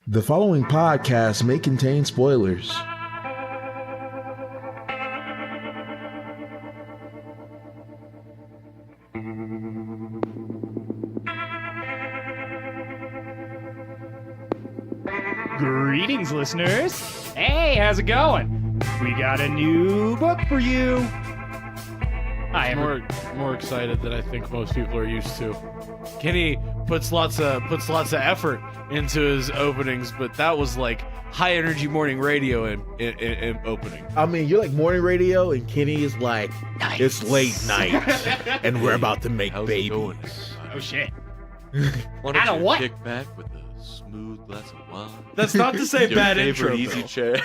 The following podcast may contain spoilers. Greetings, listeners. Hey, how's it going? We got a new book for you. I am more excited than I think most people are used to. Kenny puts lots of effort into his openings, but that was like high energy morning radio in opening. I mean, you're like morning radio, and Kenny is like, Nice. It's late night, and we're about to make How's it going? babies. Oh shit. Why Out of don't you what? kick back with a smooth glass of wine? That's not to say Your bad favorite intro. easy Bill. chair.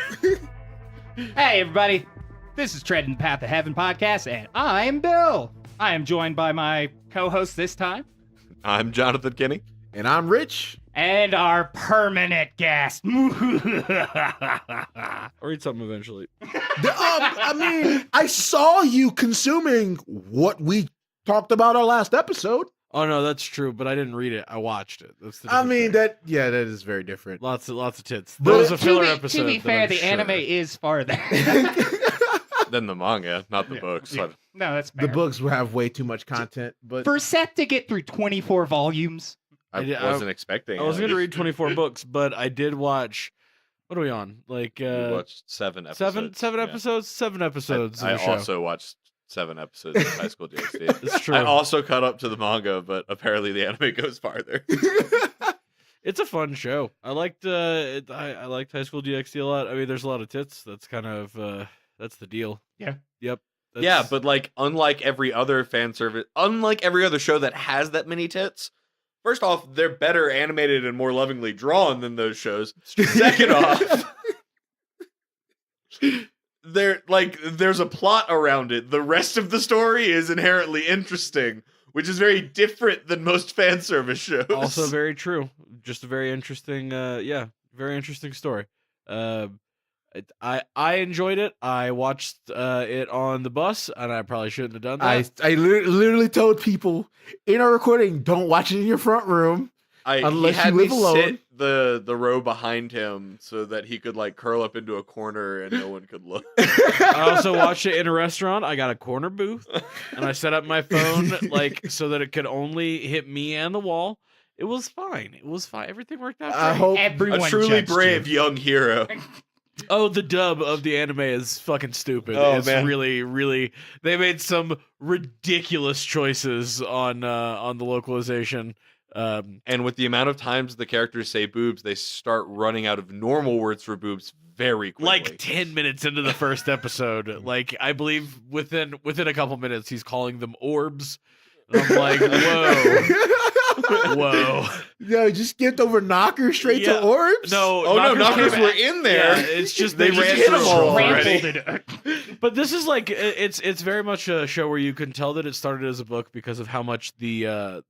Hey, everybody. This is Treading the Path of Heaven podcast, and I'm Bill. I am joined by my co-host this time, I'm Jonathan Kinney. And I'm Rich. and our permanent guest. I'll read something eventually. I mean, I saw you consuming what we talked about our last episode. Oh no, that's true, but I didn't read it. I watched it. That's the I different mean, thing. that is very different. lots of tits. But That was a to filler be, episode. to be that fair, I'm the sure. anime is farther. Then the manga, not the Yeah, books. yeah. No, that's fair. The books have way too much content, but For Seth to get through 24 volumes. I wasn't expecting. I was it. going to read 24 books, but I did watch. What are we on? Like We watched 7 episodes. seven yeah. episodes. 7 episodes. I of the show. also watched 7 episodes of High School DxD. It's true. I also caught up to the manga, but apparently the anime goes farther. It's a fun show. I liked I liked High School DxD a lot. I mean, there's a lot of tits. That's kind of that's the deal. Yeah. Yep. Yeah, but like unlike every other unlike every other show that has that many tits, first off, they're better animated and more lovingly drawn than those shows. Second off, there's a plot around it. The rest of the story is inherently interesting, which is very different than most fan service shows. Also very true. Just a very interesting very interesting story. I enjoyed it. I watched it on the bus, and I probably shouldn't have done that. I literally told people in our recording, don't watch it in your front room. Unless he had you live me alone. sit the row behind him so that he could like curl up into a corner and no one could look. I also watched it in a restaurant. I got a corner booth, and I set up my phone like so that it could only hit me and the wall. It was fine. Everything worked out. I great. hope Everyone A truly judged brave you. young hero. Oh, the dub of the anime is fucking stupid. Oh, It's man. really they made some ridiculous choices on the localization. And with the amount of times the characters say boobs, they start running out of normal words for boobs very quickly. Like 10 minutes into the first episode, like I believe within a couple minutes he's calling them orbs. And I'm like, whoa. No, just skipped over knockers straight Yeah. to orbs. No, Oh no, knockers came were at- in there. Yeah, it's just They they just ran hit through them all them already. Trampled it. But this is like it's very much a show where you can tell that it started as a book because of how much the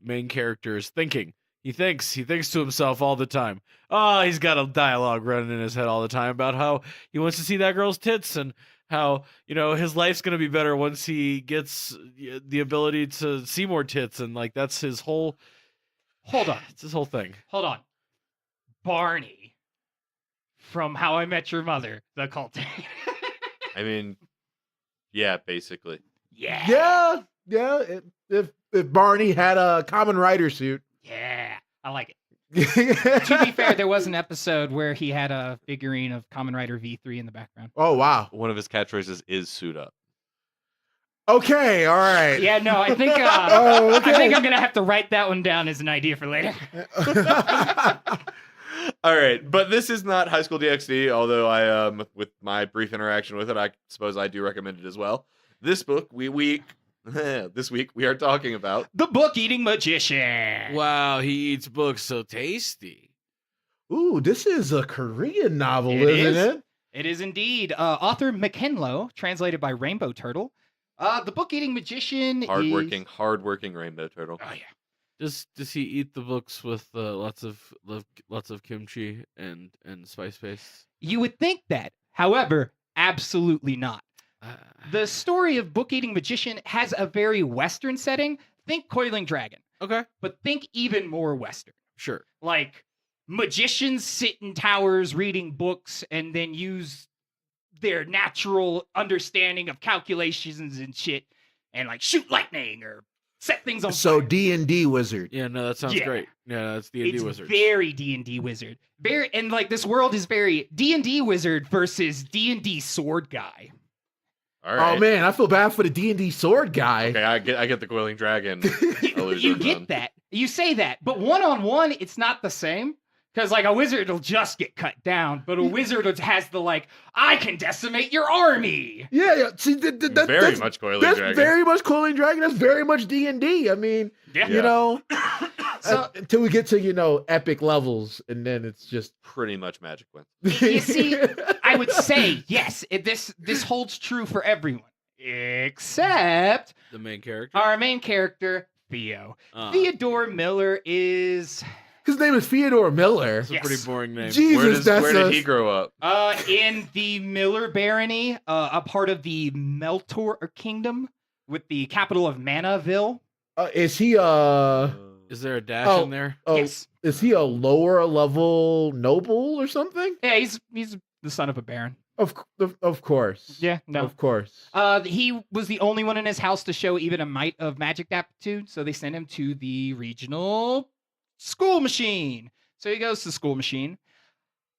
main character is thinking. He thinks to himself all the time. Oh, he's got a dialogue running in his head all the time about how he wants to see that girl's tits and how, his life's going to be better once he gets the ability to see more tits, and like that's his whole Hold on. it's his whole thing. Hold on. Barney from How I Met Your Mother, the cult. I mean, yeah, basically. Yeah. Yeah. If Barney had a common rider suit. Yeah. I like it. To be fair, there was an episode where he had a figurine of Kamen Rider V3 in the background. Oh wow. One of his catchphrases is "suit up." Okay. All right. Yeah, no, I think Oh, okay. I think I'm gonna have to write that one down as an idea for later. All right, but this is not High School DxD, although I with my brief interaction with it, I suppose I do recommend it as well. This book this week we are talking about The Book Eating Magician. Wow, he eats books so tasty. Ooh, this is a Korean novel, It isn't is. it? It is indeed. Author McKenlow, translated by Rainbow Turtle. The Book Eating Magician hardworking Rainbow Turtle. Oh, yeah. Does he eat the books with lots of kimchi and spice paste? You would think that. However, absolutely not. The story of Book Eating Magician has a very Western setting. Think Coiling Dragon, Okay, but think even more Western. sure. Like, magicians sit in towers reading books and then use their natural understanding of calculations and shit and like shoot lightning or set things on So fire. D&D wizard. Yeah, no, that sounds Yeah. great. Yeah, that's D&D It's Wizards. very D&D wizard. Very, and like this world is very D&D wizard versus D&D sword guy. All right. Oh man, I feel bad for the D&D sword guy. Okay, I get the Coiling Dragon. You illusion get then. that. You say that. But one-on-one, it's not the same. Because like a wizard will just get cut down, but a wizard has the like, I can decimate your army. Yeah. See, Very that's, much Coiling that's Dragon. very much Coiling Dragon. That's very much D&D. I mean, Yeah. you know, So until we get to, epic levels, and then it's just... Pretty much Magic wins. you see, I would say yes. This holds true for everyone except The main character. our main character Theo. Uh, Theodore Miller is His name is Theodore Miller. That's a Yes. pretty boring name. Jesus, Where did he grow up? in the Miller barony, a part of the Meltor Kingdom, with the capital of Manaville. Is he Is there a dash Oh. in there? Yes, is he a lower level noble or something? yeah, he's the son of a baron. Of course. Yeah, no. Of course. He was the only one in his house to show even a mite of magic aptitude, so they sent him to the regional school machine. So he goes to school machine.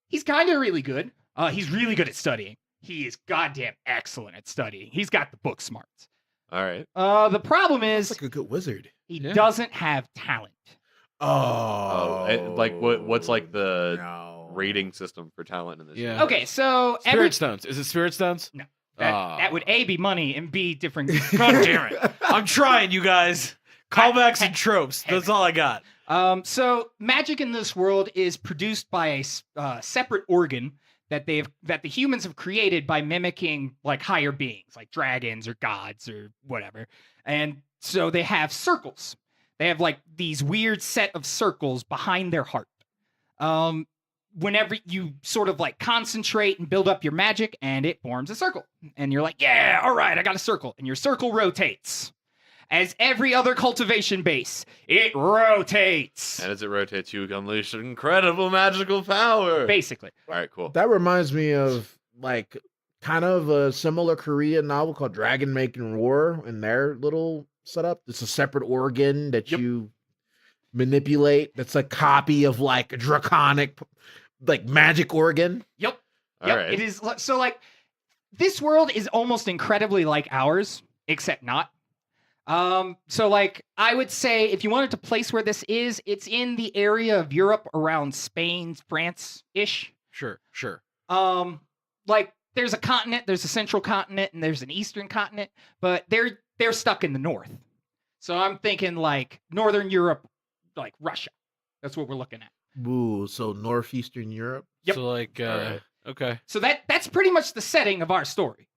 He's kind of really good. He's really good at studying. He is goddamn excellent at studying. He's got the book smarts. All right. The problem is He's like a good wizard. he Yeah. doesn't have talent. Oh. Like what's like the no. rating system for talent in this? Yeah. show? Okay, so Spirit Stones. Is it Spirit Stones? No. Ah. that would A, be money, and B, different. God damn it. I'm trying, you guys. Callbacks and tropes. That's all I got. So magic in this world is produced by a separate organ that the humans have created by mimicking like higher beings, like dragons or gods or whatever. And so they have circles. They have like these weird set of circles behind their heart. Whenever you sort of like concentrate and build up your magic, and it forms a circle, and you're like, yeah, all right, I got a circle, and your circle rotates. As every other cultivation base, it rotates. And as it rotates, you unleash incredible magical power. Basically. All right, cool. That reminds me of like kind of a similar Korean novel called Dragon Making War and their little setup. It's a separate organ that Yep. you manipulate. That's a copy of like a draconic like magic organ. Yep. All Yep. right. It is so like this world is almost incredibly like ours, except not. So like I would say if you wanted to place where this is, it's in the area of Europe around Spain, France-ish. Sure. Like there's a continent, there's a central continent, and there's an eastern continent, but they're stuck in the north. So I'm thinking like Northern Europe, like Russia. That's what we're looking at. Ooh, so northeastern Europe. Yep. So like, All right. okay, So that's pretty much the setting of our story.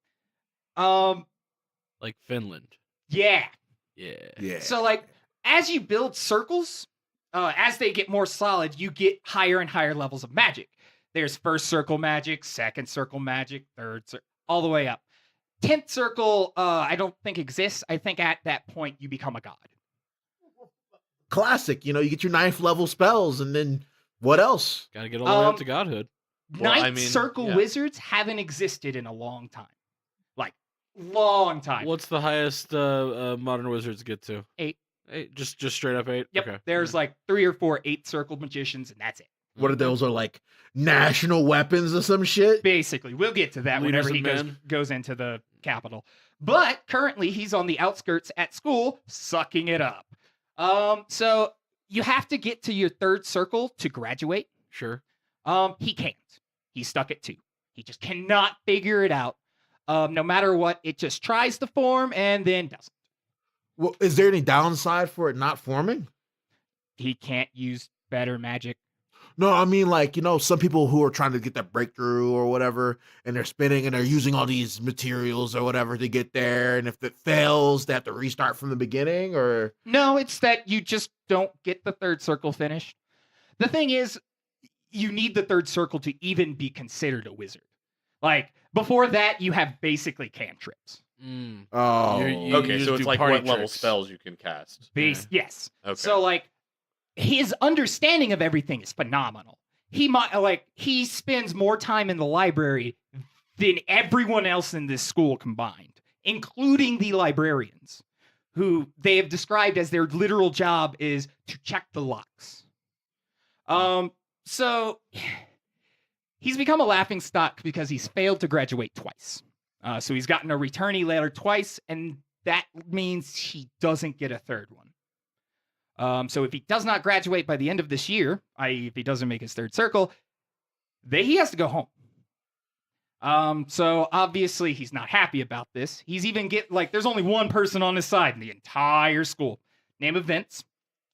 like Finland. Yeah. Yeah. Yeah. So like as you build circles, as they get more solid, you get higher and higher levels of magic. There's first circle magic, second circle magic, third all the way up. 10th circle, I don't think exists. I think at that point you become a god. Classic, you get your 9th level spells, and then what else? Gotta get all the way up to godhood. Well, I Ninth mean, circle yeah. wizards haven't existed in a long time. Like, long time. What's the highest modern wizards get to? 8. 8. Just straight up 8. Yep. Okay. There's like 3 or 4 8th circle magicians, and that's it. What are those? Are like national weapons or some shit? Basically, we'll get to that Leaders whenever he of men. goes into the capital. But currently, he's on the outskirts at school, sucking it up. So you have to get to your 3rd circle to graduate. Sure. He can't. He's stuck at 2. He just cannot figure it out. No matter what, it just tries to form and then doesn't. Well, is there any downside for it not forming? He can't use better magic. No, I mean like, some people who are trying to get that breakthrough or whatever, and they're spinning and they're using all these materials or whatever to get there. And if it fails, they have to restart from the beginning or... No, it's that you just don't get the 3rd circle finished. The thing is, you need the 3rd circle to even be considered a wizard. Like, before that, you have basically cantrips. Mm. Oh, You Okay, just so it's do like party what level tricks. spells you can cast. Yes. Okay. So, like, his understanding of everything is phenomenal. he spends more time in the library than everyone else in this school combined, including the librarians, who they have described as their literal job is to check the locks. So he's become a laughingstock because he's failed to graduate twice. So he's gotten a returnee letter twice, and that means he doesn't get a third one. So if he does not graduate by the end of this year, i.e. if he doesn't make his third circle, he has to go home. So obviously he's not happy about this. He's even there's only one person on his side in the entire school. Name of Vince.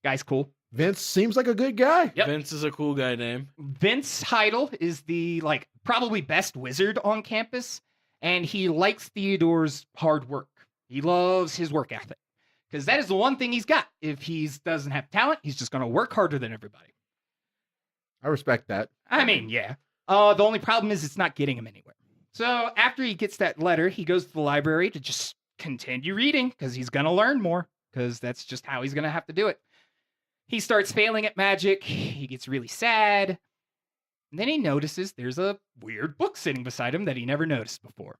Guy's cool. Vince seems like a good guy. Yep. Vince is a cool guy name. Vince Heidel is the probably best wizard on campus, and he likes Theodore's hard work. He loves his work ethic. Because that is the one thing he's got. If he doesn't have talent, he's just going to work harder than everybody. I respect that. I mean, yeah. The only problem is it's not getting him anywhere. So after he gets that letter, he goes to the library to just continue reading because he's going to learn more because that's just how he's going to have to do it. He starts failing at magic. He gets really sad. And then he notices there's a weird book sitting beside him that he never noticed before.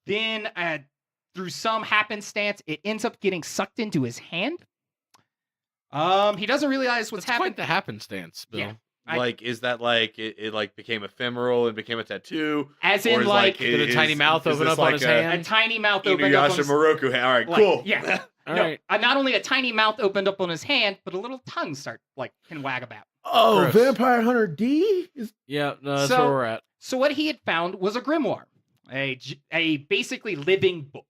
Then through some happenstance, it ends up getting sucked into his hand. He doesn't realize what's That's happened. quite the happenstance, Bill. Yeah. Is that it became ephemeral and became a tattoo? As Or in, is Did a tiny mouth open this up on his a hand? tiny mouth opened up on Inuyasha his Moroku hand. All right, like, cool. Yeah. All No, right. not only a tiny mouth opened up on his hand, but a little tongue can wag about. Oh, Gross. Vampire Hunter D? Yeah, no, that's So- where we're at. So what he had found was a grimoire, a basically living book.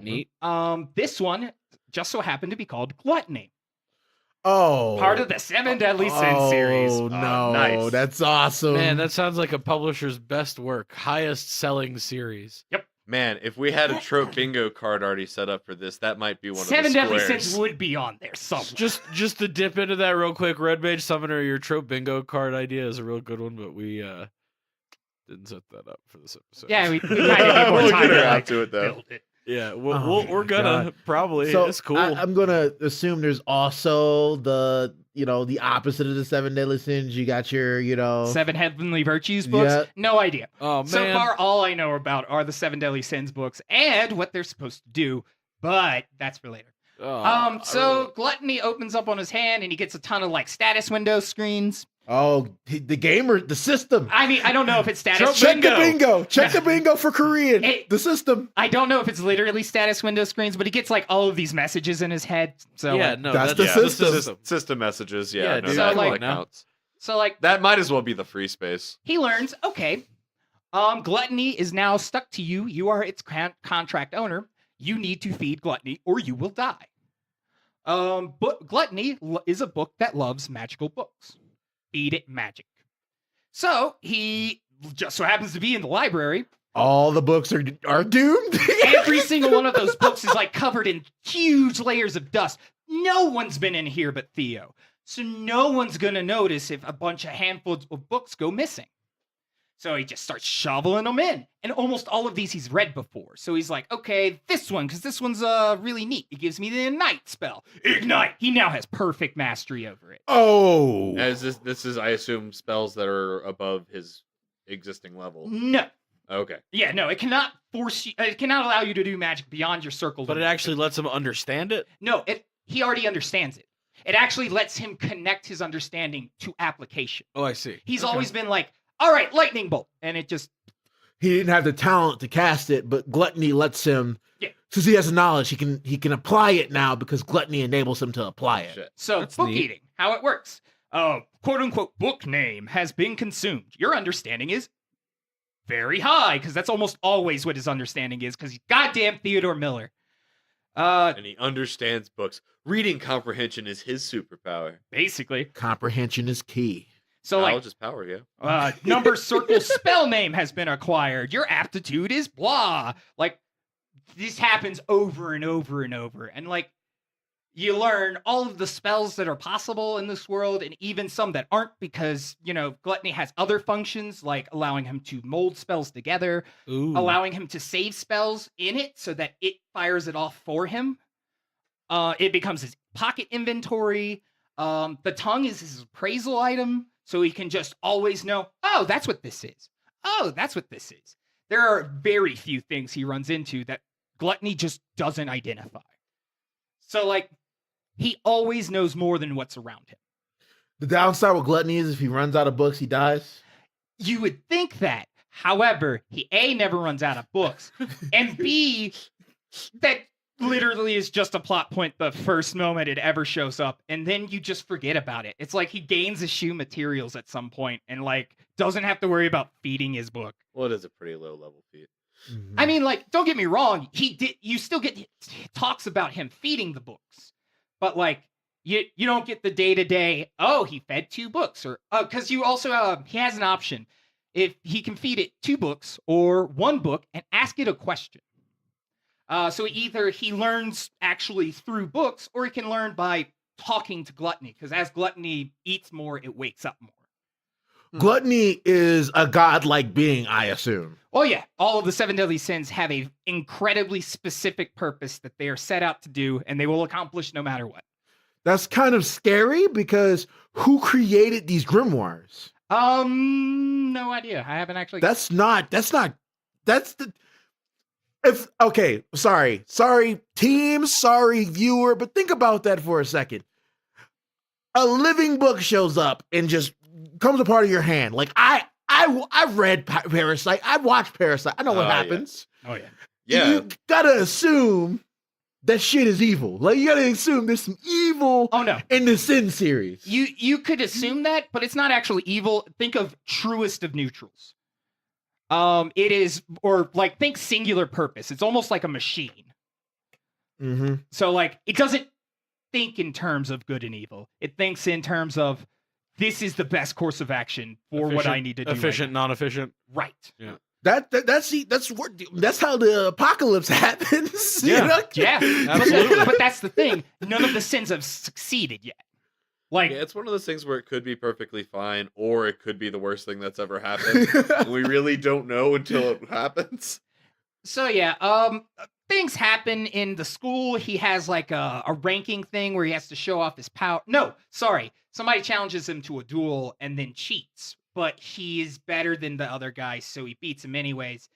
Neat. This one just so happened to be called Gluttony, Oh. part of the Seven Deadly Sins series. Oh, no. nice. That's awesome. Man, that sounds like a publisher's best work. Highest selling series. Man, if we had a trope bingo card already set up for this, that might be one Seven of the Deadly squares. Sins would be on there somewhere. Just to dip into that real quick, Red Mage Summoner, your trope bingo card idea is a real good one, but we didn't set that up for this episode. Yeah, we kind of need more We'll time get to around to it though. build it. Yeah, Oh we're my gonna God. probably. So It's cool. I'm gonna assume there's also the opposite of the Seven Deadly Sins. You got your Seven Heavenly Virtues books? Yeah. No idea. Oh man. So far, all I know about are the Seven Deadly Sins books and what they're supposed to do, but that's for later. Oh, So Gluttony opens up on his hand and he gets a ton of status window screens. the system. I mean, I don't know if it's status. Check the bingo. Check the bingo for Korean. The system. I don't know if it's literally status window screens, but he gets all of these messages in his head. So yeah, no, that's the yeah, system. System messages, Yeah, yeah. dude, no, So, that like- counts. so That might as well be the free space. he learns, okay, Gluttony is now stuck to you. You are its contract owner. You need to feed Gluttony or you will die. But Gluttony is a book that loves magical books. Feed it magic. So he just so happens to be in the library. All the books are doomed. Every single one of those books is covered in huge layers of dust. No one's been in here but Theo. So no one's going to notice if a bunch of handfuls of books go missing. So he just starts shoveling them in. And almost all of these he's read before. So he's like, okay, this one, because this one's really neat. It gives me the Ignite spell. Ignite! He now has perfect mastery over it. Oh. As this is, I assume, spells that are above his existing level. No. Okay. Yeah, no, it cannot force you, it cannot allow you to do magic beyond your circle. but it actually lets him understand it. No, he already understands it. It actually lets him connect his understanding to application. Oh, I see. He's Okay. always been like, all right, lightning bolt. And it just, He didn't have the talent to cast it, but Gluttony lets him. Yeah. Since he has the knowledge, he can apply it now because Gluttony enables him to apply it. Shit. so That's book neat. eating, how it works. Quote unquote book name has been consumed. Your understanding is very high because that's almost always what his understanding is because he's goddamn Theodore Miller. And he understands books. Reading comprehension is his superpower. Basically. Comprehension is key. So Knowledge is power, yeah. number circle spell name has been acquired. Your aptitude is blah. This happens over and over and over. And you learn all of the spells that are possible in this world and even some that aren't because, Gluttony has other functions like allowing him to mold spells together, Ooh. allowing him to save spells in it so that it fires it off for him. It becomes his pocket inventory. The tongue is his appraisal item, so he can just always know, oh, that's what this is. Oh, that's what this is. There are very few things he runs into that Gluttony just doesn't identify. So, like, he always knows more than what's around him. The downside with Gluttony is if he runs out of books, he dies. You would think that. However, he A, never runs out of books, and B, that literally is just a plot point the first moment it ever shows up, and then you just forget about it. It's like he gains eschew materials at some point and, like, doesn't have to worry about feeding his book. Well, it is a pretty low level feat. I mean, like, don't get me wrong. You still get talks about him feeding the books, but like, you don't get the day to day. Oh, he fed 2 books, or because you also he has an option if he can feed it 2 books or 1 book and ask it a question. So either he learns actually through books, or he can learn by talking to Gluttony. Because as Gluttony eats more, it wakes up more. Gluttony is a godlike being, I assume. Oh yeah, all of the 7 deadly sins have a incredibly specific purpose that they are set out to do, and they will accomplish no matter what. That's kind of scary because who created these grimoires? No idea. I haven't actually. That's the. If okay, sorry, team, sorry, viewer, but think about that for a second. A living book shows up and just comes a part of your hand. Like I've read Parasite. I've watched Parasite. I know what happens. Oh yeah. Yeah. You gotta assume that shit is evil. Like you gotta assume there's some evil. Oh no. In the Sin series. You could assume that, but it's not actually evil. Think of truest of neutrals. It is, or like think singular purpose. It's almost like a machine. Mm-hmm. So like it doesn't think in terms of good and evil. It thinks in terms of this is the best course of action for what I need to do. Efficient, non-efficient. Right. Yeah. That's how the apocalypse happens. Yeah. You know? Yeah, Absolutely. But that's the thing. None of the sins have succeeded yet. Like, Yeah, it's one of those things where it could be perfectly fine, or it could be the worst thing that's ever happened. We really don't know until it happens. so yeah, things happen in the school. He has like a ranking thing where he has to show off his power. No, sorry. Somebody challenges him to a duel and then cheats, but he is better than the other guy, so he beats him anyways.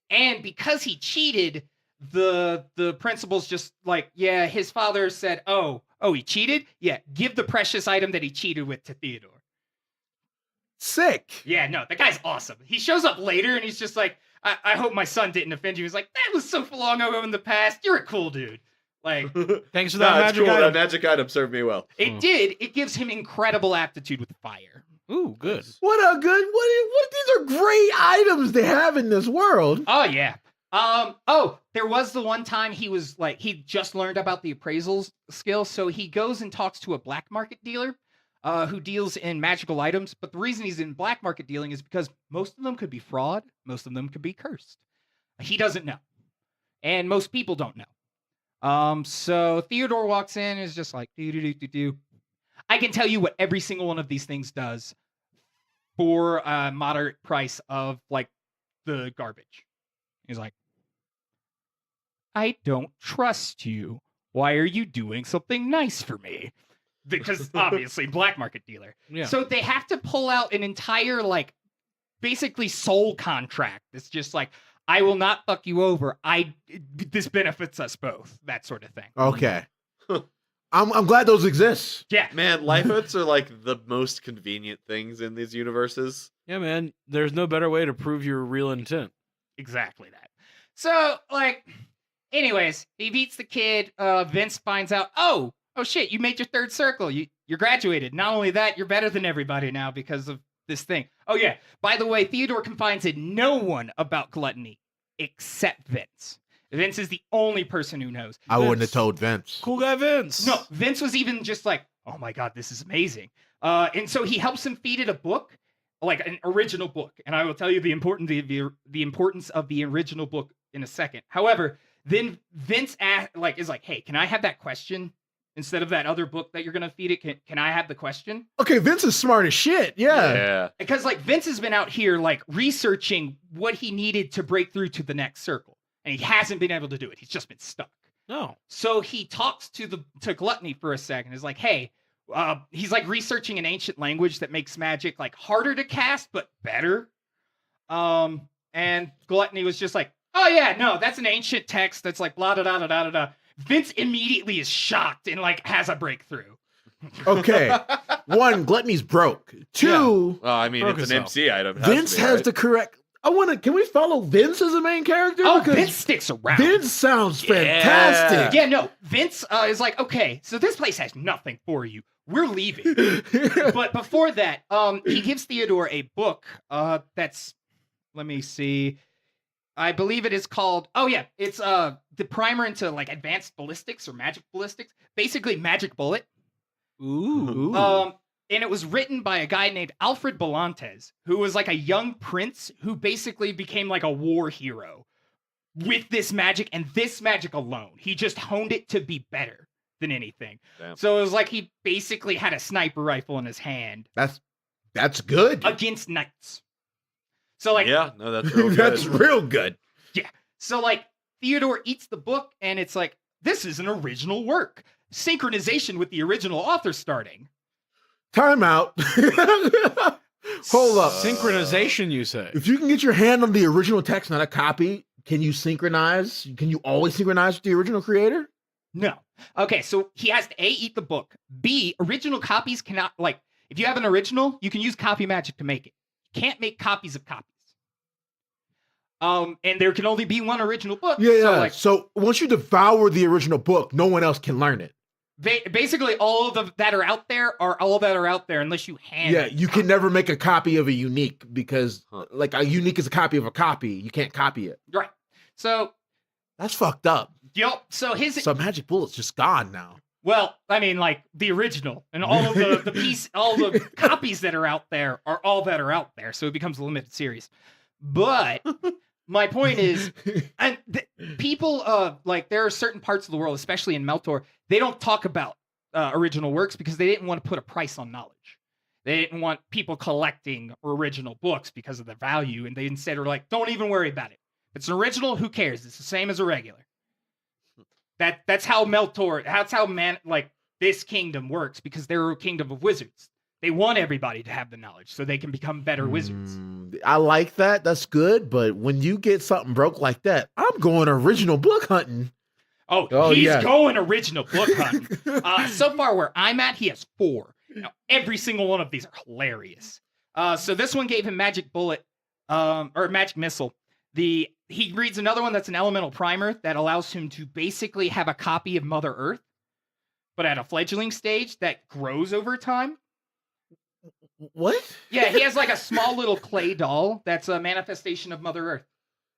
And because he cheated, the principal's just like, yeah, his father said, oh, he cheated? Yeah, give the precious item that he cheated with to Theodore. Sick. Yeah, no, that guy's awesome. He shows up later and he's just like, I hope my son didn't offend you. He's like, that was so long ago in the past. You're a cool dude. Like, Thanks for Nah, that it's magic cool. item. That magic item served me well. it gives him incredible aptitude with fire. Ooh, good. What these are great items they have in this world. Oh, yeah. There was the one time he was like, he just learned about the appraisal skill. So he goes and talks to a black market dealer who deals in magical items. But the reason he's in black market dealing is because most of them could be fraud. Most of them could be cursed. He doesn't know. And most people don't know. So Theodore walks in and is just like, do. I can tell you what every single one of these things does for a moderate price of like the garbage. He's like, I don't trust you. Why are you doing something nice for me? Because obviously black market dealer. Yeah. So they have to pull out an entire like basically soul contract. It's just like, I will not fuck you over. This benefits us both. That sort of thing. Okay. I'm glad those exist. Yeah. Man, life oaths are like the most convenient things in these universes. Yeah, man. There's no better way to prove your real intent. Exactly that. So, like, anyways, he beats the kid. Vince finds out, oh shit, you made your 3rd circle. You're graduated. Not only that, you're better than everybody now because of this thing. Oh yeah, by the way, Theodore confides in no one about gluttony except Vince. Vince is the only person who knows. I wouldn't have told Vince. Cool guy Vince. No, Vince was even just like, oh my God, this is amazing. And so he helps him feed it a book, like an original book. And I will tell you the importance of the original book in a second. However, then Vince is like, hey, can I have that question instead of that other book that you're gonna feed it? Can I have the question? Okay, Vince is smart as shit. Yeah. Because like Vince has been out here like researching what he needed to break through to the next circle. And he hasn't been able to do it. He's just been stuck. No. So he talks to Gluttony for a second. He's like, hey, He's like researching an ancient language that makes magic like harder to cast but better. And Gluttony was just like, oh yeah, no, that's an ancient text that's like blah da da da da da da. Vince immediately is shocked and like has a breakthrough. Okay. One, Gluttony's broke. Two, Well, I mean, Broke it's an himself. MC item. It Vince to be, has right? the correct. Can we follow Vince as a main character? Oh, Because Vince sticks around. Vince sounds Yeah. fantastic. Yeah, no, Vince is like, okay, so this place has nothing for you. We're leaving. But before that, he gives Theodore a book that's, let me see. I believe it is called, it's the primer into like advanced ballistics or magic ballistics. Basically, Magic Bullet. Ooh. And it was written by a guy named Alfred Belantes, who was like a young prince who basically became like a war hero with this magic and this magic alone. He just honed it to be better than anything. Damn. So it was like he basically had a sniper rifle in his hand That's good. against knights. So like Yeah, no, that's real good. That's real good. So like Theodore eats the book and it's like, this is an original work. Synchronization with the original author starting. Time out. Hold up. Synchronization, you say? If you can get your hand on the original text, not a copy, can you synchronize? Can you always synchronize with the original creator? No. Okay, so he has to A, eat the book. B, original copies cannot, like, if you have an original, you can use copy magic to make it. You can't make copies of copies. And there can only be one original book. Yeah, So, yeah. like, So once you devour the original book, no one else can learn it. basically, all of the that are out there are all that are out there unless you hand Yeah, it. you can never make a copy of a unique because, like, a unique is a copy of a copy. You can't copy it. Right. So, That's fucked up. so his So Magic Bullet's just gone now. well, I mean, like the original and all of all the copies that are out there are all that are out there. So it becomes a limited series. But my point is, and people like there are certain parts of the world, especially in Meltor, they don't talk about original works because they didn't want to put a price on knowledge. They didn't want people collecting original books because of the value, and they instead are like, don't even worry about it. If it's an original, who cares? It's the same as a regular. That's how Meltor, that's how this kingdom works because they're a kingdom of wizards. They want everybody to have the knowledge so they can become better wizards. I like that. That's good. But when you get something broke like that, I'm going original book hunting. Oh, he's yeah. going original book hunting. So far where I'm at, he has 4. Now, every single one of these are hilarious. So this one gave him Magic Bullet, or Magic Missile. He reads another one that's an elemental primer that allows him to basically have a copy of Mother Earth, but at a fledgling stage that grows over time. What? Yeah, he has like a small little clay doll that's a manifestation of Mother Earth.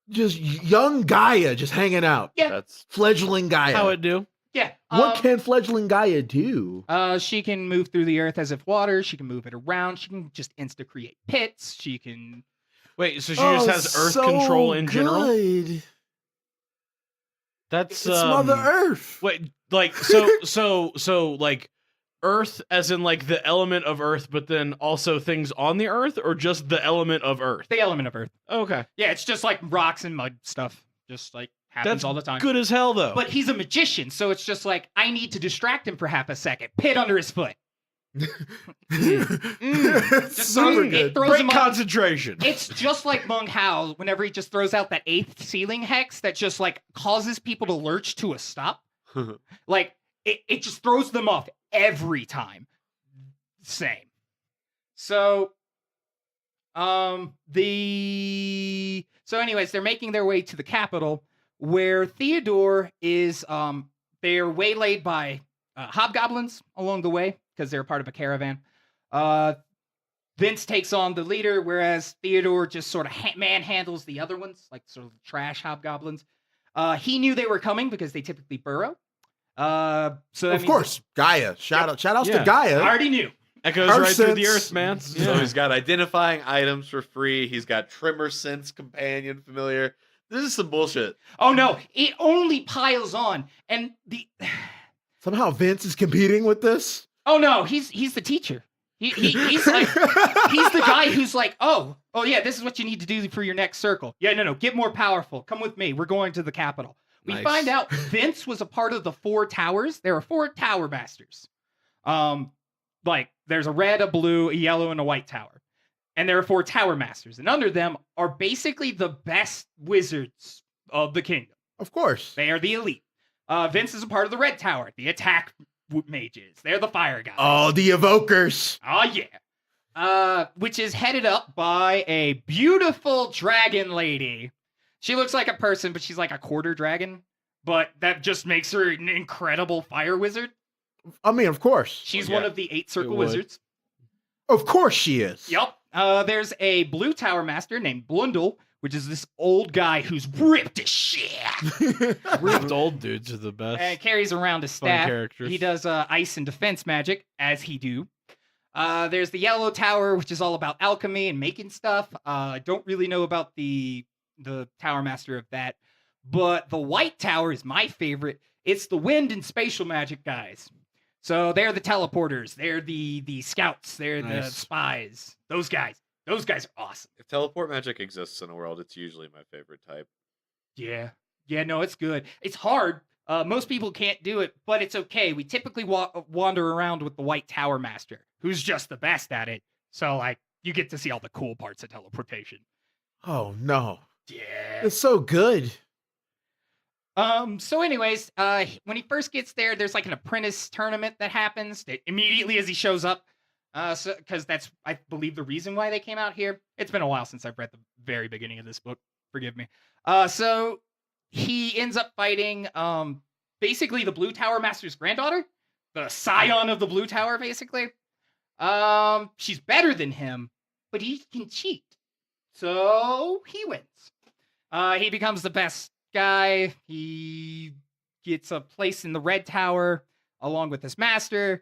Just young Gaia just hanging out. Yeah. That's Fledgling Gaia. How it do? Yeah. What can fledgling Gaia do? She can move through the earth as if water. She can move it around. She can just insta-create pits. She can... Wait, so she just has Earth control in general? Good. That's It's Mother Earth. Wait, like so like Earth as in like the element of Earth, but then also things on the Earth, or just the element of Earth? The element of earth. Okay, Yeah, it's just like rocks and mud stuff. Just like happens that's all the time. good as hell though. But he's a magician, so it's just like, I need to distract him for half a second. Pit under his foot. It's Just super so it good. throws Great him off. concentration. It's just like Mung Hao whenever he just throws out that 8th ceiling hex that just like causes people to lurch to a stop. Like it just throws them off every time. Same. So anyways, they're making their way to the capital where Theodore is they're waylaid by hobgoblins along the way because they're part of a caravan. Vince takes on the leader, whereas Theodore just sort of manhandles the other ones, like sort of trash hobgoblins. He knew they were coming because they typically burrow. So that Of course, Gaia. Shout outs Yeah. to Gaia. I already knew. Echoes Our right through the sense- Earth, man. So he's got identifying items for free. He's got Trimmer Sense Companion familiar. This is some bullshit. Oh no, it only piles on, and Somehow Vince is competing with this. oh no, he's the teacher. He's like he's the guy who's like, oh yeah, this is what you need to do for your next circle. Yeah, no, get more powerful. Come with me. We're going to the capital. We Nice. find out Vince was a part of the 4 towers. There are 4 tower masters. like there's a red, a blue, a yellow, and a white tower. And there are 4 tower masters. And under them are basically the best wizards of the kingdom. Of course. They are the elite. Vince is a part of the red tower, the attack mages. They're the fire guys. Oh, the evokers. Oh, yeah. Which is headed up by a beautiful dragon lady. She looks like a person, but she's like a quarter dragon. But that just makes her an incredible fire wizard. I mean, of course. She's Well, yeah, one of the 8 circle it would. wizards. Of course she is. Yep. There's a blue tower master named Blundell, which is this old guy who's ripped as shit Ripped old dudes are the best. and carries around a Fun staff. characters. He does ice and defense magic, as he do. There's the yellow tower, which is all about alchemy and making stuff. I don't really know about the tower master of that, but the white tower is my favorite. It's the wind and spatial magic guys. So they're the teleporters. They're the scouts. They're the Nice. spies. Those guys are awesome. If teleport magic exists in a world, it's usually my favorite type. Yeah. Yeah, no, it's good. It's hard. Most people can't do it, but it's okay. We typically wander around with the White Tower Master, who's just the best at it. So, like, you get to see all the cool parts of teleportation. Oh, no. Yeah. It's so good. So anyways, when he first gets there, there's like an apprentice tournament that happens immediately as he shows up. So because that's, I believe, the reason why they came out here. It's been a while since I've read the very beginning of this book. Forgive me. So he ends up fighting, basically the Blue Tower Master's granddaughter, the scion of the Blue Tower, basically. She's better than him, but he can cheat. So he wins. He becomes the best guy. He gets a place in the Red Tower along with his master.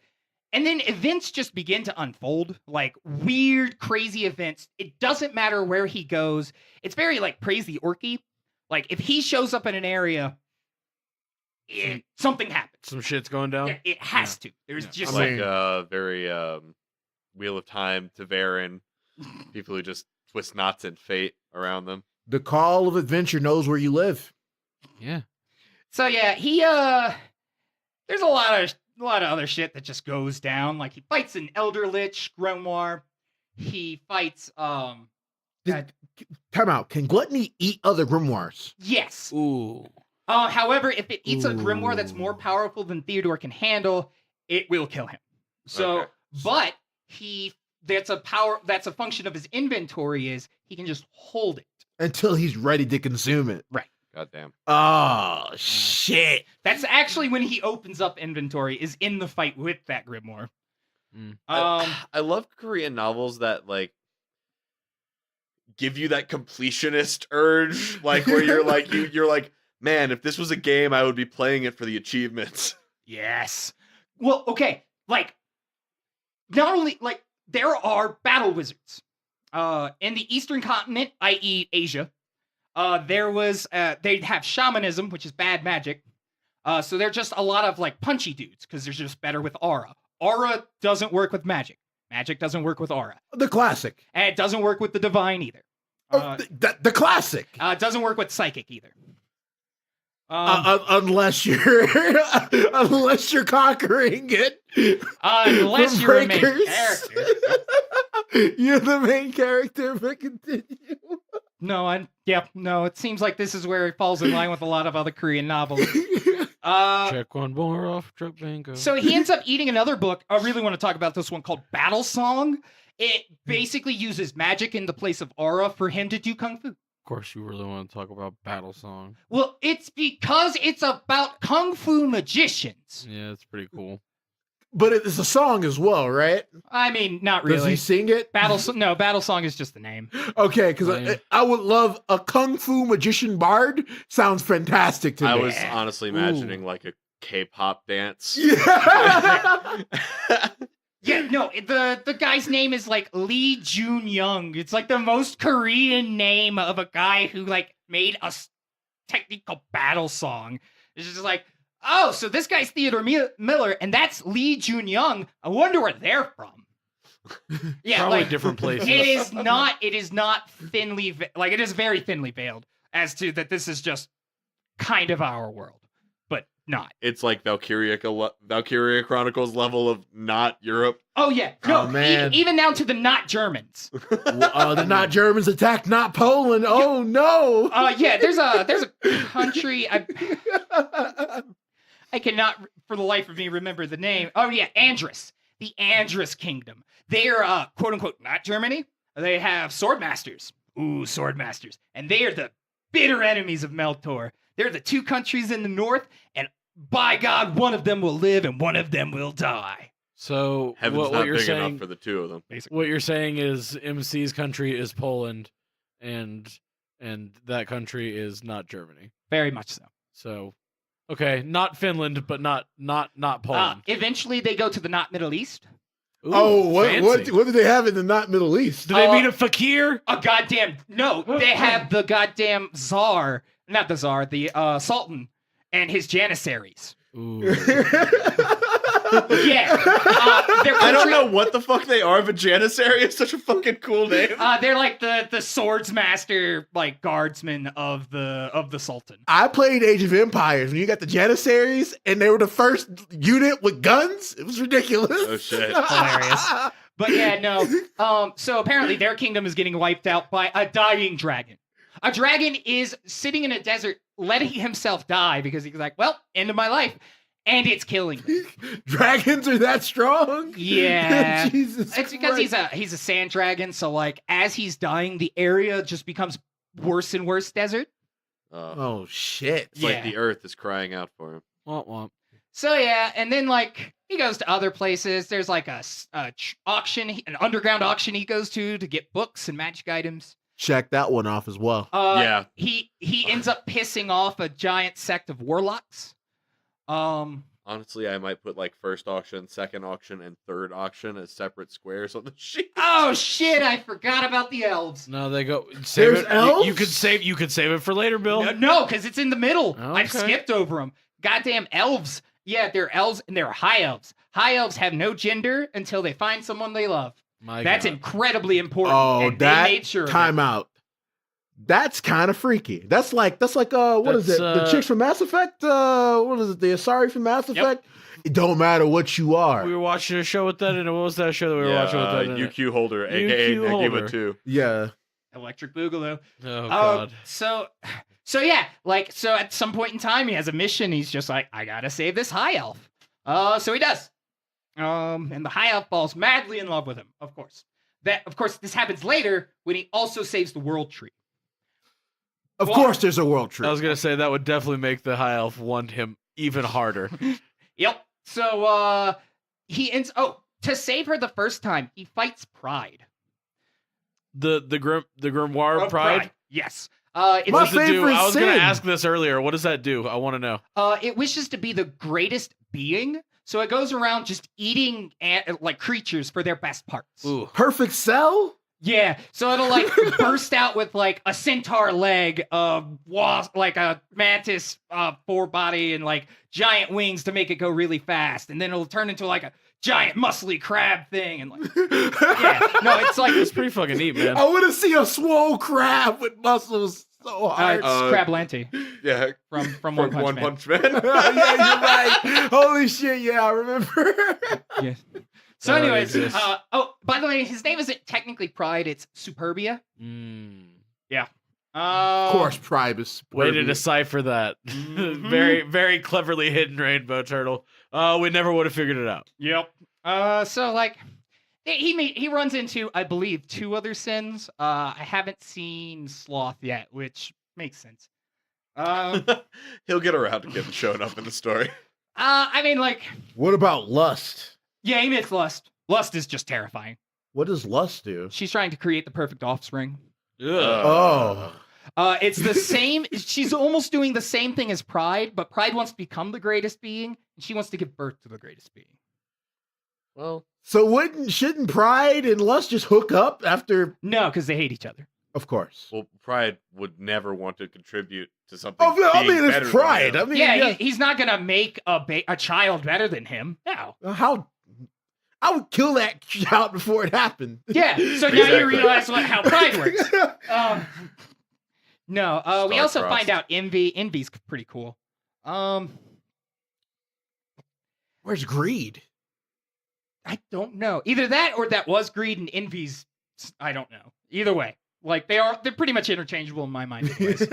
And then events just begin to unfold, like weird, crazy events. It doesn't matter where he goes. It's very like Praise the Orky. Like if he shows up in an area, something happens. Some shit's going down. Yeah, it has to. There's Yeah. just I Like mean- very Wheel of Time to Varen. People who just twist knots and fate around them. The call of adventure knows where you live. Yeah. So yeah, he there's a lot of other shit that just goes down. Like he fights an Elder Lich grimoire. He fights Time out. Can gluttony eat other grimoires? yes. Ooh. However, if it eats a grimoire that's more Ooh. powerful than Theodore can handle, it will kill him. So, Okay. but that's a function of his inventory is he can just hold it. Until he's ready to consume it. Goddamn. Oh, shit. That's actually when he opens up inventory, is in the fight with that grimoire. Mm. I love Korean novels that like give you that completionist urge, like where you're like you're like, man, if this was a game, I would be playing it for the achievements. Yes. Well, okay. Like, not only like there are battle wizards. In the Eastern continent, i.e., Asia, they'd have shamanism, which is bad magic. So they're just a lot of like punchy dudes because they're just better with aura. Aura doesn't work with magic. Magic doesn't work with aura. The classic. And it doesn't work with the divine either. The classic. It doesn't work with psychic either. Unless you're unless you're conquering it. Unless from you're a main breakers. character. You're the main character, but continue. No, it seems like this is where it falls in line with a lot of other Korean novels. Check one more off truck bingo. So he ends up eating another book. I really want to talk about this one called Battle Song. It basically uses magic in the place of aura for him to do kung fu. Of course, you really want to talk about Battle Song. Well, it's because it's about kung fu magicians. Yeah, it's pretty cool. But it's a song as well, right? I mean, not Does really. he sing it? Battle Song is just the name. Okay, because Lame. I would love a kung fu magician bard. Sounds fantastic to me. I was honestly imagining like a K-pop dance. Yeah. Yeah, no, the guy's name is like Lee Jun Young. It's like the most Korean name of a guy who like made a technical battle song. It's just like, oh, so this guy's Theodore Miller, and that's Lee Jun Young. I wonder where they're from. Yeah, Probably like different places. it is not thinly it is very thinly veiled as to that this is just kind of our world. But not. It's like Valkyria Chronicles level of not Europe. Oh yeah, no, Oh, man. even down to the not Germans. The not Germans attacked not Poland. Oh no. Yeah, there's a country I cannot for the life of me remember the name. Oh yeah, Andrus. The Andrus Kingdom. They are quote unquote not Germany. They have sword masters. Ooh, sword masters. And they are the bitter enemies of Meltor. They're the two countries in the north, and by God, one of them will live and one of them will die. So Heaven's what not you're big saying? enough for the two of them. Basically. What you're saying is MC's country is Poland, and that country is not Germany. Very much so. So, okay, not Finland, but not Poland. Eventually, they go to the not Middle East. Ooh, Oh, what fancy. do they have in the not Middle East? Do they meet a fakir? A goddamn no! They have the goddamn czar, not the czar, the sultan, and his janissaries. Ooh. Yeah, their I don't country- know what the fuck they are, but Janissary is such a fucking cool name. They're like the swords master, like guardsmen of the sultan. I played Age of Empires when you got the Janissaries and they were the first unit with guns. It was ridiculous. Oh, shit. Hilarious. But yeah, no. So apparently their kingdom is getting wiped out by a dying dragon. A dragon is sitting in a desert, letting himself die because he's like, well, end of my life. And it's killing me. Dragons are that strong? Yeah. Jesus It's because Christ. he's a sand dragon, so like as he's dying, the area just becomes worse and worse desert. Oh shit. It's like Yeah. the earth is crying out for him. Womp womp. So yeah, and then like he goes to other places. There's like a auction, an underground auction he goes to get books and magic items. Check that one off as well. Yeah. He ends up pissing off a giant sect of warlocks. Honestly, I might put like first auction, second auction, and third auction as separate squares on the sheet. Oh shit! I forgot about the elves. No, they go. Save There's it. elves? You could save it for later, Bill. No, because it's in the middle. I've Okay. skipped over them. Goddamn elves. Yeah, they're elves and they're high elves. High elves have no gender until they find someone they love. My That's God. incredibly important. Oh, and that they made sure of it. time out. That's kind of freaky. That's like what is That's, it? The chicks from Mass Effect? What is it? The Asari from Mass Yep. Effect? It don't matter what you are. We were watching a show with that, and what was that show that we were watching with that? in it? UQ holder, aka UQ Negima holder. 2. Yeah. Electric Boogaloo. Oh God. So yeah, like so at some point in time he has a mission. He's just like, I gotta save this high elf. So he does. And the high elf falls madly in love with him. Of course, this happens later when he also saves the world tree. Of Well, course there's a world tree. I was gonna say that would definitely make the high elf want him even harder. Yep. So he ends. Oh, to save her the first time, he fights Pride. the grimoire Of pride. Yes. It's My What like, does it do? favorite I was gonna sin. ask this earlier. What does that do? I want to know. it wishes to be the greatest being, so it goes around just eating like creatures for their best parts. Ooh. Perfect cell? Yeah, so it'll like burst out with like a centaur leg, wasp, like a mantis forebody, and like giant wings to make it go really fast, and then it'll turn into like a giant muscly crab thing, and like yeah, no, it's like It's pretty fucking neat, man. I want to see a swole crab with muscles so hard. it's Crablanti Yeah, from One Punch Man. Man. Yeah, you're right. Holy shit, yeah, I remember. Yeah. So, That anyways, exists. by the way, his name isn't technically Pride; it's Superbia. Mm. Of course, Priebus. Way to decipher that. Mhm. Very, very cleverly hidden rainbow turtle. We never would have figured it out. Yep. So like he runs into, I believe, 2 other sins. I haven't seen Sloth yet, which makes sense. He'll get around to getting shown up in the story. I mean, like, What about lust? yeah, he makes Lust. Lust is just terrifying. What does lust do? She's trying to create the perfect offspring. Ugh. Oh. It's the same. She's almost doing the same thing as Pride, but Pride wants to become the greatest being, and she wants to give birth to the greatest being. Well, So shouldn't Pride and lust just hook up after? No, because they hate each other. Of course. Pride would never want to contribute to something. Oh, yeah, I being mean, better it's than Pride. him. I mean, Yeah, he's not gonna make a child better than him. No. how? I would kill that child before it happened. Yeah. So now Exactly. you realize how Pride works. No. We also Star-crossed. find out Envy. Envy's pretty cool. Where's greed? I don't know. Either that or that was greed and envy's. I don't know. Either way, like they're pretty much interchangeable in my mind. Anyways.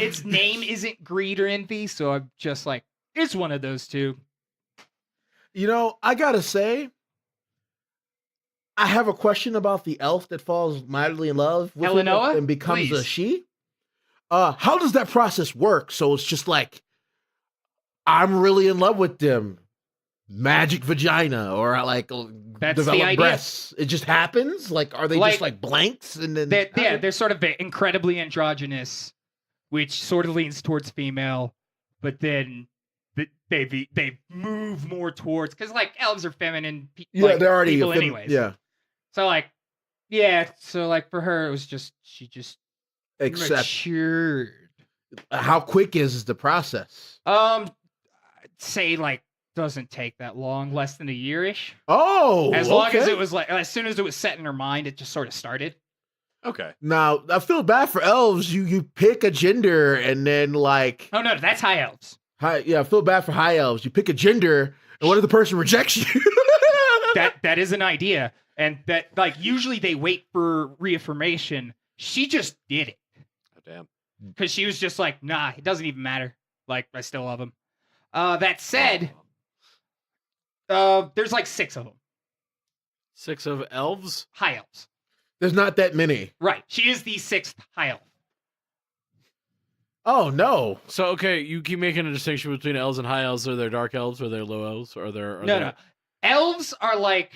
Its name isn't greed or envy, so I'm just like, it's one of those two. You know, I gotta say, I have a question about the elf that falls madly in love with him Eleanor? and becomes a Please. she. How does that process work? So it's just like, I'm really in love with them. Magic vagina or like That's the developed idea. breasts. It just happens? Like, are they just like blanks? And then They're sort of incredibly androgynous, which sort of leans towards female, but then they move more towards because like elves are feminine. they're already people anyways. Yeah, So like, yeah. So like for her, it was just she just except matured. how quick is the process? I'd say like doesn't take that long, less than a year-ish. Oh, As long as okay. it was like, as soon as it was set in her mind, it just sort of started. Okay. Now I feel bad for elves. You pick a gender and then like Oh no, that's high elves. I feel bad for high elves. You pick a gender and what if the person rejects you? That is an idea, and that like usually they wait for reaffirmation. She just did it Oh, damn. because she was just like, nah, it doesn't even matter. Like I still love him. That said, there's like 6 of them. 6 of elves? High elves. There's not that many. Right. She is the 6th high elf. Oh no. So, okay, you keep making a distinction between elves and high elves. Are there dark elves? Are there low elves? Are there... No. Elves are like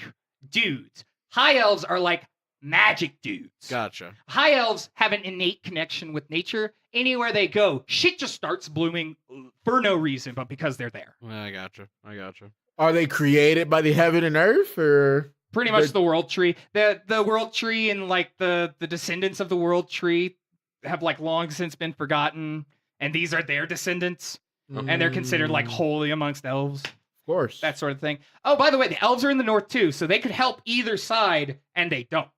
dudes. High elves are like magic dudes. Gotcha. High elves have an innate connection with nature. Anywhere they go, shit just starts blooming for no reason, but because they're there. I gotcha. Are they created by the heaven and earth or Pretty much the world tree. The world tree and like the descendants of the world tree have like long since been forgotten, and these are their descendants, and they're considered like holy amongst elves. Of course. That sort of thing. Oh, by the way, the elves are in the north too, so they could help either side, and they don't.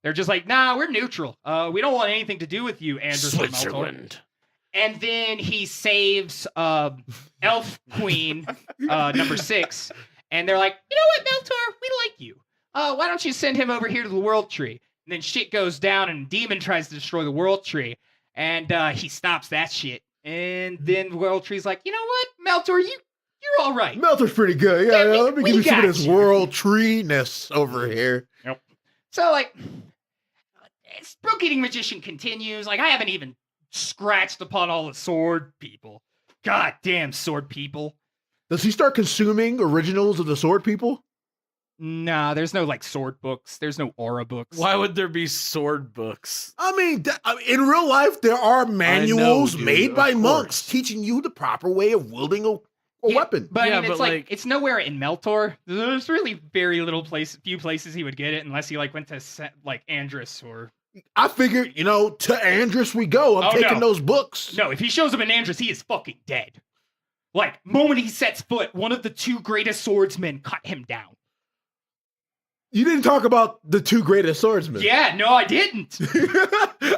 They're just like, nah, we're neutral. We don't want anything to do with you, Andrews or Meltor. And then he saves Elf Queen number 6, and they're like, you know what, Meltor, we like you. Why don't you send him over here to the World Tree? And then shit goes down, and Demon tries to destroy the World Tree, and he stops that shit. And then the World Tree's like, you know what, Meltor, you're all right. Melter's pretty good. Yeah, let me we give you some of got this you. world tree-ness over here. So, like, Brook Eating Magician continues. Like, I haven't even scratched upon all the sword people. God damn sword people. Does he start consuming originals of the sword people? Nah, there's no, like, sword books. There's no aura books. Why would there be sword books? I mean, in real life, there are manuals dude, made of by course. monks teaching you the proper way of wielding a weapon. But I Yeah, mean, it's but, like, like- it's nowhere in Meltor. There's really very few places he would get it unless he, like, went to, like, Andrus or... I figured, to Andrus we go. I'm taking no. those books. No, if he shows up in Andrus, he is fucking dead. Like, moment he sets foot, one of the 2 greatest swordsmen cut him down. You didn't talk about the 2 greatest swordsmen. Yeah, no, I didn't.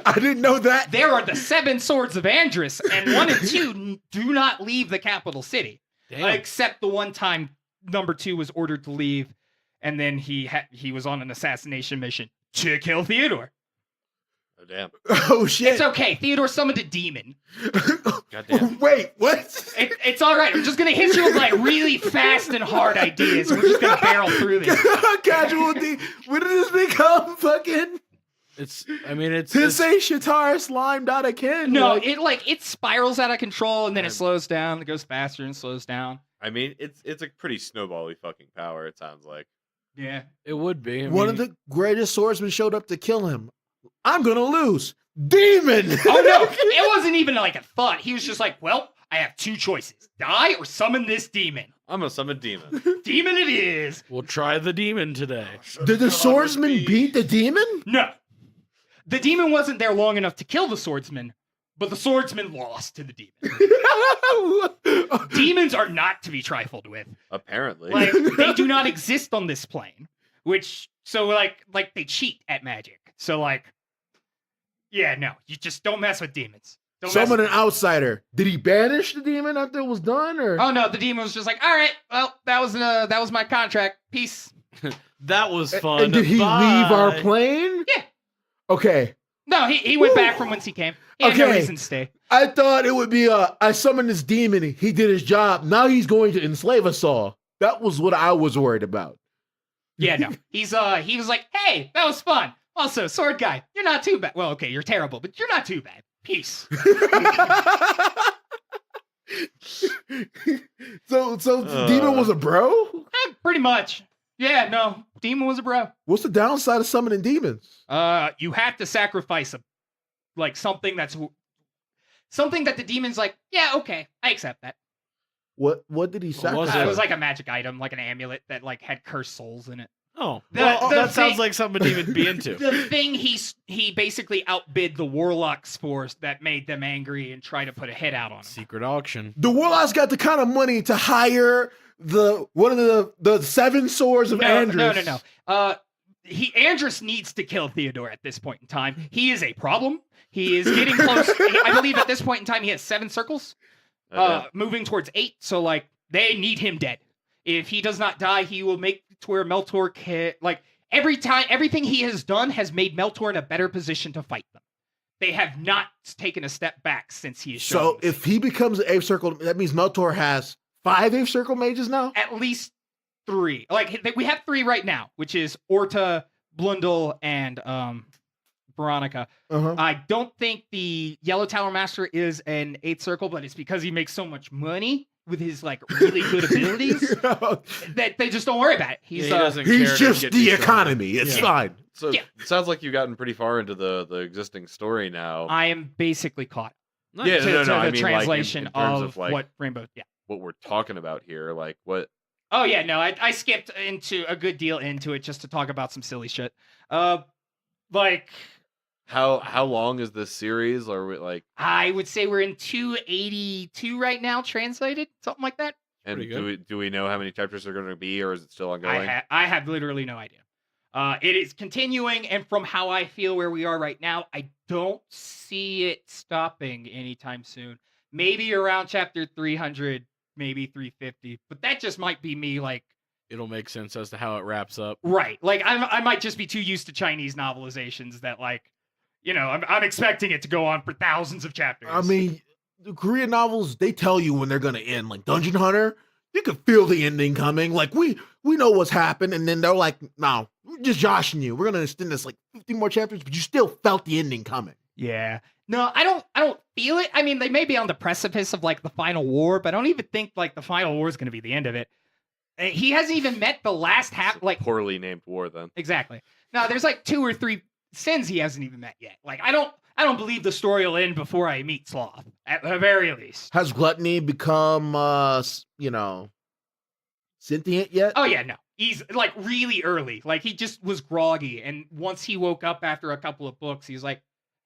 I didn't know that. There are the 7 swords of Andrus, and 1 and 2 do not leave the capital city. Damn. Except the one time number 2 was ordered to leave, and then he was on an assassination mission to kill Theodore. Oh, damn. Oh, shit. It's okay. Theodore summoned a demon. Goddamn. Wait, what? It's all right. I'm just going to hit you with, like, really fast and hard ideas, and we're just going to barrel through this. Casualty. When did this become fucking It's Tensei Shatar slimed out of Ken? No, Like, it spirals out of control, and then it slows down. It goes faster and slows down. I mean, it's a pretty snowbally fucking power, it sounds like. Yeah. it would be. one of the greatest swordsmen showed up to kill him. I'm gonna lose. Demon! Oh, no. It wasn't even like a thought. He was just like, well, I have 2 choices. Die or summon this demon. I'm gonna summon demon. Demon it is. We'll try the demon today. Did the swordsman beat the demon? No. The demon wasn't there long enough to kill the swordsman, but the swordsman lost to the demon. Demons are not to be trifled with. Apparently. Like, they do not exist on this plane. So they cheat at magic. So, like, yeah, no, you just don't mess with demons. Don't Summon mess- an outsider. Did he banish the demon after it was done, or? Oh no, the demon was just like, all right, well, that was my contract. Peace. That was fun. And did he leave our plane? Yeah. Okay. No, he went back from whence he came. He had no Okay. reason to stay. I thought it would be I summoned this demon. He did his job. Now he's going to enslave us all. That was what I was worried about. Yeah, no. He was like, hey, that was fun. Also, sword guy, you're not too bad. Well, okay, you're terrible, but you're not too bad. Peace. so the demon was a bro? Pretty much. Yeah, no. Demon was a bro. What's the downside of summoning demons? You have to sacrifice something that the demon's like, yeah, okay, I accept that. What did he was sacrifice? It was like a magic item, like an amulet that like had cursed souls in it. Oh, The that thing- sounds like something he would be into. The thing he basically outbid the warlocks for that made them angry and try to put a hit out on him. Secret auction. The warlocks got the kind of money to hire one of the 7 swords of Andrus. No. Andrus needs to kill Theodore at this point in time. He is a problem. He is getting close. I believe at this point in time he has 7 circles, moving towards 8. So like they need him dead. If he does not die, he will make it to where Meltor can everything he has done has made Meltor in a better position to fight them. They have not taken a step back since he is shown So this. if he becomes an 8th circle, that means Meltor has 5 8th circle mages now? At least 3. Like we have 3 right now, which is Orta, Blundell, and Veronica. Uh-huh. I don't think the Yellow Tower Master is an 8th circle, but it's because he makes so much money with his like really good abilities that they just don't worry about it. He's He doesn't care He's to just get the you stronger. economy. It's Yeah. fine. So Yeah. it sounds like you've gotten pretty far into the existing story now. I am basically caught Nice. Yeah, to, no, to no, I the mean, like, in translation terms of of, like- what Rainbow. Yeah. What we're talking about here, like what? Oh yeah, no, I skipped into a good deal into it just to talk about some silly shit. Like How long is this series? Or we like? I would say we're in 282 right now, translated, something like that. And Pretty do we know how many chapters are going to be, or is it still ongoing? I have literally no idea. It is continuing, and from how I feel where we are right now, I don't see it stopping anytime soon. Maybe around chapter 300, maybe 350, but that just might be me, like, It'll make sense as to how it wraps up. right. Like, I might just be too used to Chinese novelizations that, like, you know, I'm expecting it to go on for thousands of chapters. I mean, the Korean novels, they tell you when they're going to end. Like Dungeon Hunter, you can feel the ending coming. Like, we know what's happened. And then they're like, no, we're just joshing you. We're going to extend this like 50 more chapters, but you still felt the ending coming. yeah. No, I don't feel it. I mean, they may be on the precipice of, like, the final war, but I don't even think, like, the final war is going to be the end of it. He hasn't even met the last half, like, Poorly named war, then. exactly. No, there's like 2 or 3 sins he hasn't even met yet. Like, I don't believe the story will end before I meet Sloth, at the very least. Has Gluttony become, sentient yet? Oh yeah, no. He's like really early. Like he just was groggy, and once he woke up after a couple of books, he's like,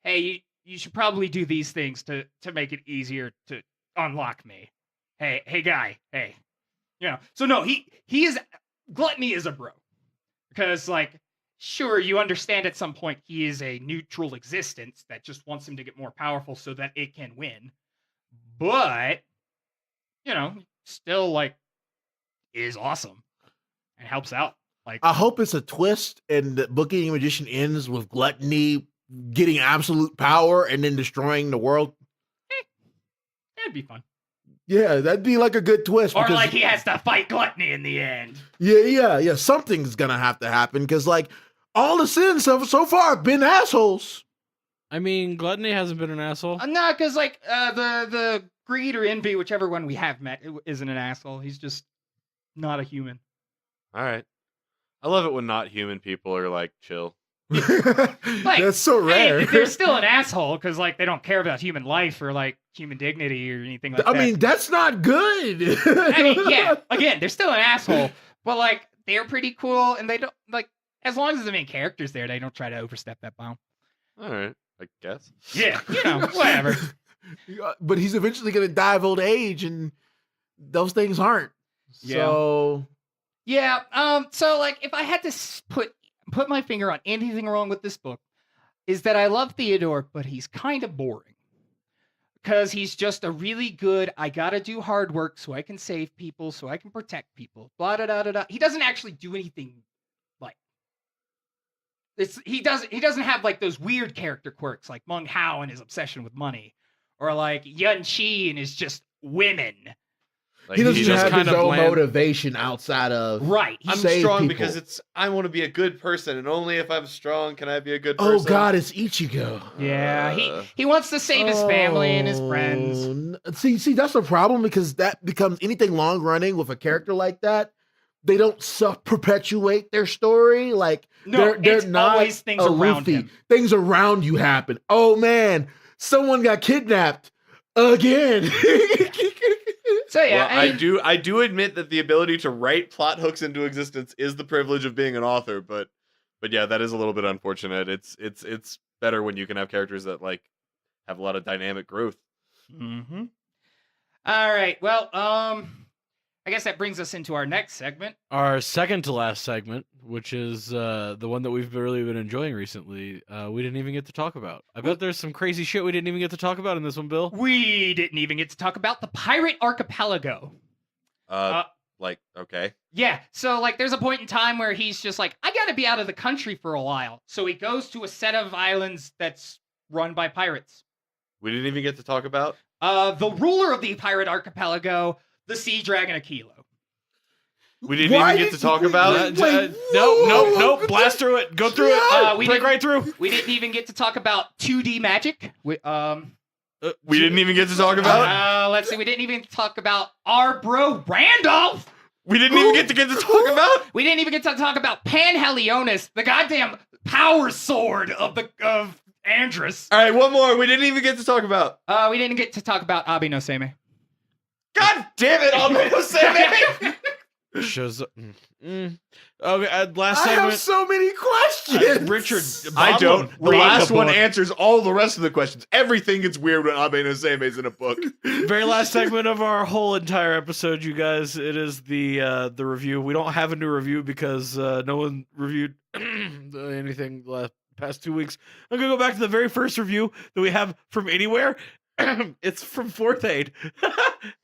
"Hey, you should probably do these things to make it easier to unlock me." Hey guy, hey. You know. So no, he is Gluttony is a bro. Because like sure, you understand at some point he is a neutral existence that just wants him to get more powerful so that it can win. But you know, still like is awesome and helps out. Like I hope it's a twist and the Book Eating Magician ends with Gluttony getting absolute power and then destroying the world. that'd be fun. Yeah, that'd be like a good twist. Or because, like he has to fight Gluttony in the end. Yeah. Something's gonna have to happen because like all the sins have so far have been assholes. I mean, Gluttony hasn't been an asshole. No, because like the greed or envy, whichever one we have met, isn't an asshole. He's just not a human. All right. I love it when not human people are like chill. That's so rare. Hey, they're still an asshole because like they don't care about human life or like human dignity or anything like I that. mean, that's not good. I mean, yeah. Again, they're still an asshole, but like they're pretty cool, and they don't like as long as the main character's there, they don't try to overstep that bound. All right. I guess. Yeah, you know, whatever. But he's eventually gonna die of old age, and those things aren't. Yeah. So Yeah. So like, if I had to put my finger on anything wrong with this book, is that I love Theodore, but he's kind of boring. because he's just a really good, I gotta do hard work so I can save people, so I can protect people. Blah da da da da. He doesn't actually do anything like he doesn't have like those weird character quirks like Meng Hao and his obsession with money, or like Yun Chi and his just women. Like, He doesn't just have his kinda own bland. motivation outside of Right. I'm save strong people. because I want to be a good person, and only if I'm strong can I be a good Oh person. God, it's Ichigo. Yeah, he wants to save his family and his friends. See, that's the problem because that becomes anything long running with a character like that. They don't self-perpetuate their story. Like No, they're it's not always things a around Luffy. him. Things around you happen. Oh man, someone got kidnapped again. So yeah, Well, I do admit that the ability to write plot hooks into existence is the privilege of being an author, but yeah, that is a little bit unfortunate. It's better when you can have characters that like have a lot of dynamic growth. Mm-hmm. All right. Well, I guess that brings us into our next segment. Our second to last segment, which is the one that we've really been enjoying recently, we didn't even get to talk about. I bet there's some crazy shit we didn't even get to talk about in this one, Bill. We didn't even get to talk about the pirate archipelago. Like, okay. Yeah, so like there's a point in time where he's just like, I gotta be out of the country for a while. So he goes to a set of islands that's run by pirates. We didn't even get to talk about. The ruler of the pirate archipelago, the sea dragon Aquilo. We didn't even get to talk about. No, blast through it. Go through it. We Break didn't- right through. We didn't even get to talk about 2D magic. We didn't even get to talk about. Let's see, we didn't even talk about our bro Randolph. We didn't even get to talk about. We didn't even get to talk about Panhelionis, the goddamn power sword of Andrus. All right, one more. We didn't even get to talk about. We didn't get to talk about Abi no Seimei. God damn it, Alberto Seme. Shows up. Okay, last I segment. have so many questions. Richard, I don't. The read last one book. answers all the rest of the questions. Everything gets weird when Abe no Seimei is in a book. Very last segment of our whole entire episode, you guys. It is the review. We don't have a new review because no one reviewed anything the past 2 weeks. I'm gonna go back to the very first review that we have from anywhere. It's from Fourth Aid.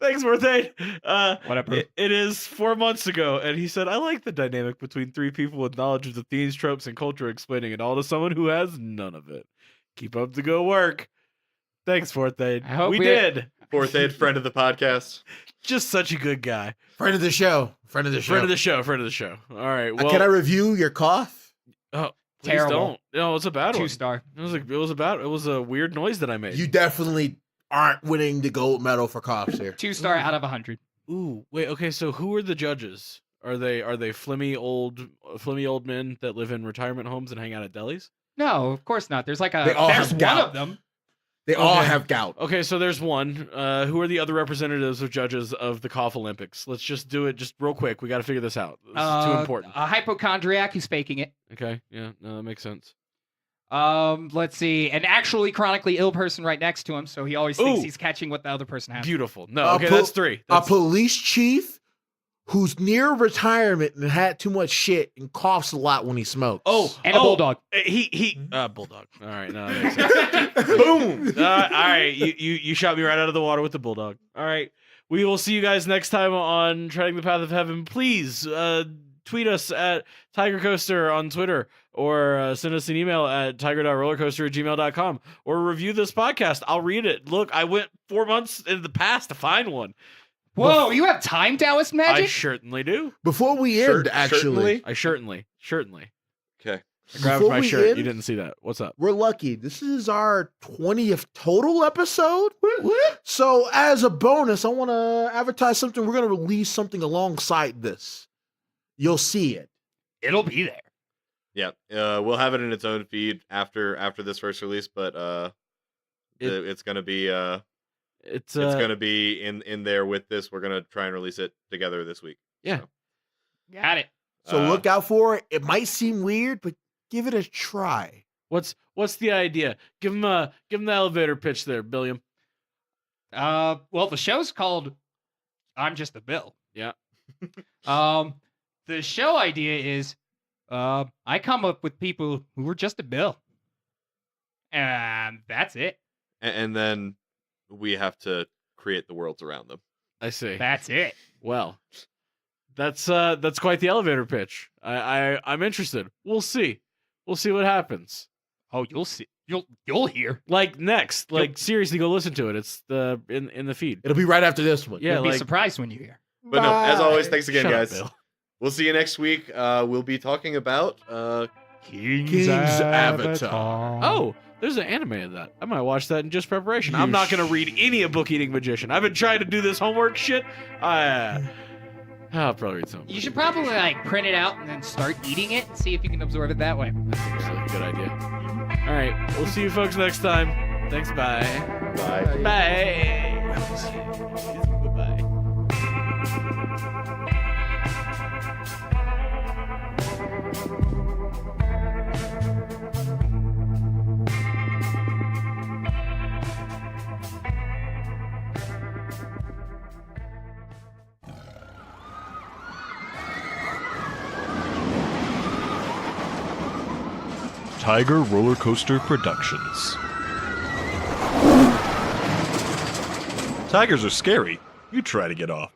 Thanks, Fourth Aid. Whatever. It is 4 months ago, and he said, I like the dynamic between three people with knowledge of the themes, tropes, and culture, explaining it all to someone who has none of it. Keep up the good work. Thanks, Fourth Aid. I hope we we- did. Fourth Aid, friend of the podcast. Just such a good guy. Friend of the show. Friend of the show. Friend of the show. Friend of the show. All right. Well, Can I review your cough? oh, please Terrible. don't. No, it's a bad one. 2-star. It was a weird noise that I made. You definitely aren't winning the gold medal for coughs here. 2-star out of 100. Ooh, wait. Okay, so who are the judges? Are they flimmy old men that live in retirement homes and hang out at delis? No, of course not. There's like They all there's have one gout. of them. They all Okay. have gout. Okay, so there's one. Who are the other representatives of judges of the Cough Olympics? Let's just do it just real quick. We got to figure this out. This is too important. A hypochondriac who's faking it. Okay, yeah, no, that makes sense. Let's see. An actually chronically ill person right next to him, so he always thinks Ooh. he's catching what the other person has. Beautiful. No, A okay, po- that's three. A That's, police chief who's near retirement and had too much shit and coughs a lot when he smokes. oh, And a bulldog. He bulldog. All right, no, that makes sense. Boom. All right, you shot me right out of the water with the bulldog. All right, we will see you guys next time on Treading the Path of Heaven. Please tweet us at Tiger Coaster on Twitter, or send us an email at tiger.rollercoaster@gmail.com, or review this podcast. I'll read it. Look, I went 4 months in the past to find one. Whoa, you have time Taoist I magic? certainly do. Before we end, actually, I certainly. Okay. I grabbed Before my we shirt. end- You didn't see that. What's up? we're lucky. This is our 20th total episode. So, as a bonus, I want to advertise something. We're going to release something alongside this. You'll see it. It'll be there. Yeah. We'll have it in its own feed after this first release, but it's gonna be It's it's gonna be in there with this. We're gonna try and release it together this week. Got it. So, look out for it. It might seem weird, but give it a try. what's the idea? Give him the elevator pitch there, Billiam. Well, the show's called I'm Just a Bill. Yeah. The show idea is I come up with people who are just a bill. And that's it. And then we have to create the worlds around them. I see. That's it. Well, that's quite the elevator pitch. I'm interested. We'll see. We'll see what happens. Oh, you'll see. You'll hear. Like next, like seriously, go listen to it. It's in the feed. It'll be right after this one. Yeah, You'll be like surprised when you hear. But no, as always, thanks again, shut up, guys. Bill. We'll see you next week. We'll be talking about King's Avatar. Oh, there's an anime of that. I might watch that in just preparation. I'm not gonna read any of Book Eating Magician. I've been trying to do this homework shit. I'll probably read some. You should probably like print it out and then start eating it and see if you can absorb it that way. That's a good idea. All right, we'll see you folks next time. Thanks. Bye. bye. Bye. Bye. Tiger Rollercoaster Productions. Tigers are scary. You try to get off.